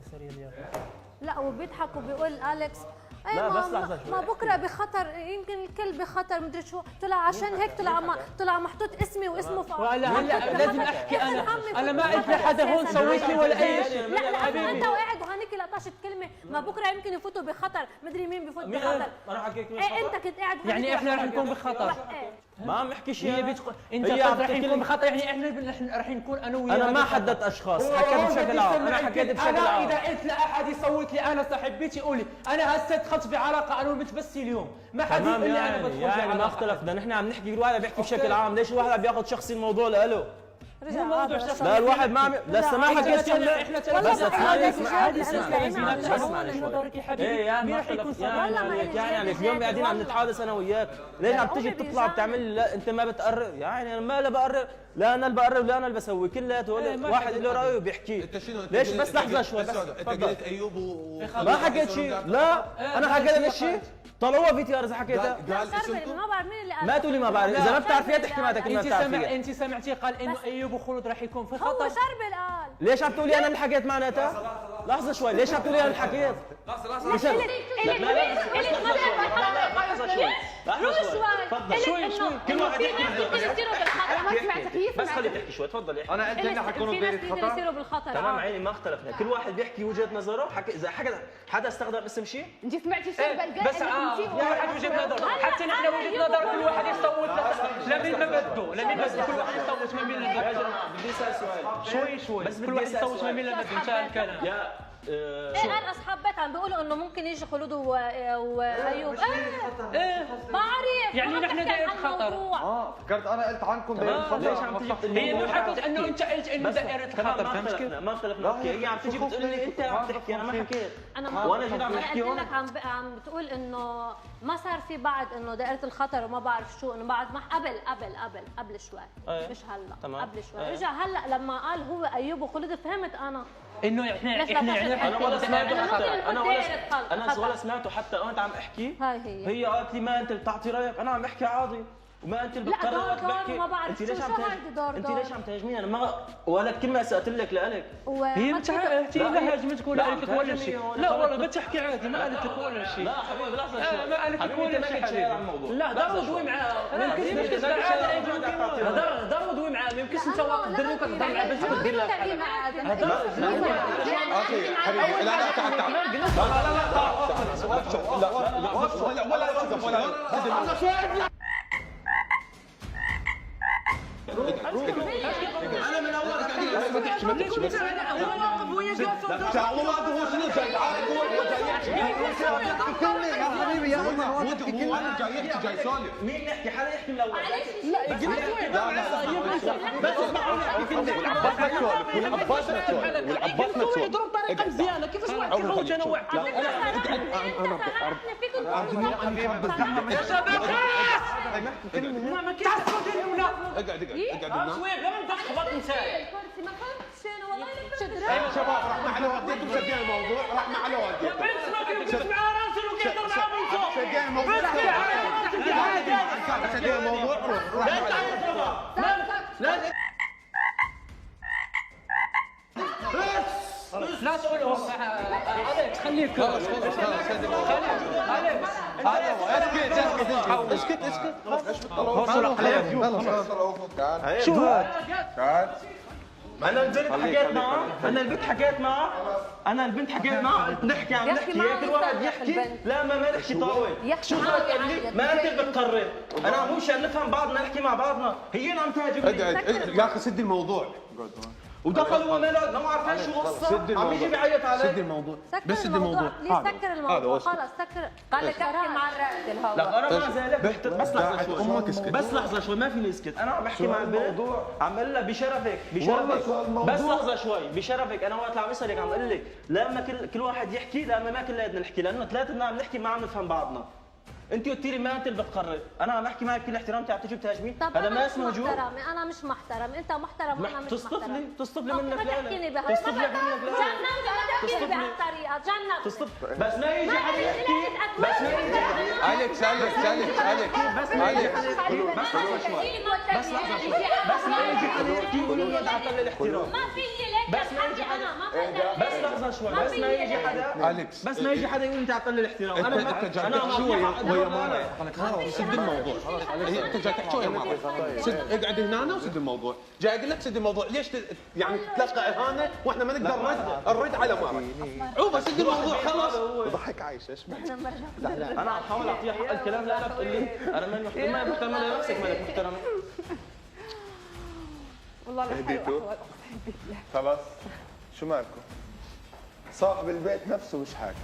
يصير اليوم. لا وبيضحك وبيقول أليكس لا بس لحظة ما بكره بخطر، يمكن الكل بخطر مدري شو، طلع عشان هيك طلع محطوط اسمي واسمه ولا هلا لازم احكي انا ما قلت لحدا هون سويت لي ولا اي شيء. لا انت وقاعد وهانيك لطشت كلمه، ما بكره يمكن يفوتوا بخطر، مدري مين بفوت بخطر. انا حكيت ايه انت كنت قاعد يعني احنا رح نكون بخطر. ما عم احكي شيء. هي بتقول انت رح نكون بخطر، يعني احنا رح نكون انا وياك. انا ما حددت اشخاص، حكيت بشكل عام. انا حكيت بشكل عام. انا اذا قلت لاحد يصوت لي انا صاحبتي قولي انا هسه دخلت بعلاقه انا وبنت بس اليوم، ما حد يقول لي انا بدخل يعني ما اختلفنا، نحن عم نحكي كل واحد بيحكي بشكل عام، ليش الواحد عم بياخذ شخصي الموضوع له؟ لا الواحد ما عم لسه ما حكيت شيء. بس اسمعني مين رح يكون يعني اليوم قاعدين عم نتحادث انا وياك، ليش عم تيجي تطلع بتعمل لي لا انت ما بتقرر؟ يعني انا ما بقرر، لا انا اللي بقرر ولا انا اللي بسوي، كلياته واحد له رايه وبيحكيه. ليش بس لحظه شوي بس انت قلت ايوب ما حكيت شيء. لا انا حكيت هذا الشيء. طلعوها في تي ار اذا حكيتها. قال ما بعرف مين اللي قال. ما تقولي ما بعرف، اذا ما بتعرفيها تحكي ما تحكي ما بتعرفيها. انت سمعتي قال انه ايوب وخلود رح يكون في خطر. هو شربل قال. ليش عم تقولي انا اللي حكيت معناتها؟ لحظه شوي، ليش عم تقولي انا اللي حكيت؟ لحظه شوي كل واحد يحكي بس خليه تحكي شوي. تفضلي احكي. انا قلت لنا حيكونوا بداية خطر. يصيروا بالخطر. تمام عيني ما اختلفنا، كل واحد بيحكي وجهه نظره. اذا حدا استخدم اسم شيء انت سمعتي شربل قال بس كل واحد وجهه نظر، حتى نحن وجهه نظر كل واحد يصوت لمين ما بده، لمين بس كل واحد يصوت ما مين يا جماعه بدي اسال سؤال شوي بس كل واحد يصوت ما مين ما بده. انتهى الكلام. يا انا اصحاب بيت عم بيقولوا انه ممكن يجي خلود وايوب. ما عرف يعني نحن دائرة خطر. فكرت انا قلت عنكم دايرة خطر. ليش عم تجي هي مو حكت انه انت قلت انه دائرة خطر، فهمت كيف؟ ما اختلفنا. هي عم تجي بتقول لي انت عم تحكي، انا ما حكيت. وانا جيت عم بحكي هون عم بتقول انه ما صار في بعد انه دائرة الخطر وما بعرف شو، انه بعد ما قبل شوي مش هلا قبل شوي رجع هلا لما قال هو ايوب وخلود فهمت انا انه احنا انا ولا سمعته حتى انا ولا سمعته حتى انت عم احكي. هي قالت لي ما انت اللي بتعطي رايك، انا عم احكي عادي وما انت اللي بتقرر وقت بحكي. انت ليش عم تهاجميني؟ انا ما ولا كلمه سالت لك لك. هي بتحكي لا هاجمتك ولا قالت لك ولا شيء. لا والله بتحكي عادي ما قالت لك ولا شيء. لا حبيبي لحظه شوي، ما قالت لك ولا شيء حبيبي. لا ضربوا معاه يمكن ضربوا معاه يمكن انت دروك تضل معاه بس تدير له اخي حبيبي لا لا تعال تعال لا ولا توقف ولا انا من اول ما تحكي هو هو شنو جاي يا حبيبي يا هو انا جاي يحكي جاي سولف. مين يحكي؟ حدا يحكي من الاول. بس والعباس ما تسولف والعباس ما تسولف يضرب طريقه مزيانه كيف اسمع تفوت انا واحد يا شباب ما تعصبوا هنا اقعد شوي لما تخبط مساي الكرسي ما فهمتش انا والله ايوه شباب رحنا على وديتكم سجلنا الموضوع رحنا على وديتكم بس مع راسه وقدر معاه من فوق سجلنا الموضوع سجلنا الموضوع لا تقولهم أليكس خليك أليكس اسكت شو هذا؟ انا البنت حكيت معها انا البنت حكيت معها نحكي عم نحكي كل واحد يحكي لا ما نحكي طاول. شو صار قبلي؟ ما انت اللي بتقرر، انا مو مشان نفهم بعضنا نحكي مع بعضنا. هي اللي عم تهاجمني. يا اخي سد الموضوع. ودخلوا ومالك ما عارفين شو قصه، عم يجي بيعيط علي. سد الموضوع بس سد الموضوع. ليه سكر الموضوع؟ خلص سكر. قال لك احكي مع الرائد الهواء. لا انا ما زالت بس لحظه شوي امك اسكت بس لحظه شوي ما فيني اسكت. انا عم بحكي مع البنت عم بقول لها بشرفك بس لحظه شوي بشرفك. انا وقت عم اسالك عم اقول لك لما كل واحد يحكي لما ما كلنا بدنا نحكي لانه ثلاثتنا عم نحكي ما عم نفهم بعضنا. انت قلتي لي ما انت اللي بتقرر، انا عم احكي معك بكل احترام تعال تيجي بتهاجمين، هذا ما اسمه هجوم. انا مش محترم، انت محترم وانا مش محترم. تصطفلي منك لا تحكيني بهالطريقه جنن بهالطريقه جنن بس ما يجي حدا يحكي بس ما يجي أليكس بس ما يجي حدا يحكي يقول لي على الاحترام. ما فيني بس ما يجي حدا بس لحظه شوي بس ما يجي حدا اليكس بس ما يجي حدا يقول انت اعطيني الاحترام انت جاي تحكي ويا مارا سد الموضوع انت جاي تحكي ويا مارا اقعد هنا وسد الموضوع جاي اقول لك سد الموضوع ليش يعني تتلقى اهانه واحنا ما نقدر نرد على مارا عوبه سد الموضوع خلاص ضحك عايشه اسمع انا احاول اعطيها حق الكلام لا تقول لي انا ماني محترم ما محترمه لنفسك مالك محترمه والله هديتوا خلاص شو مالكم صاحب البيت نفسه مش حاكي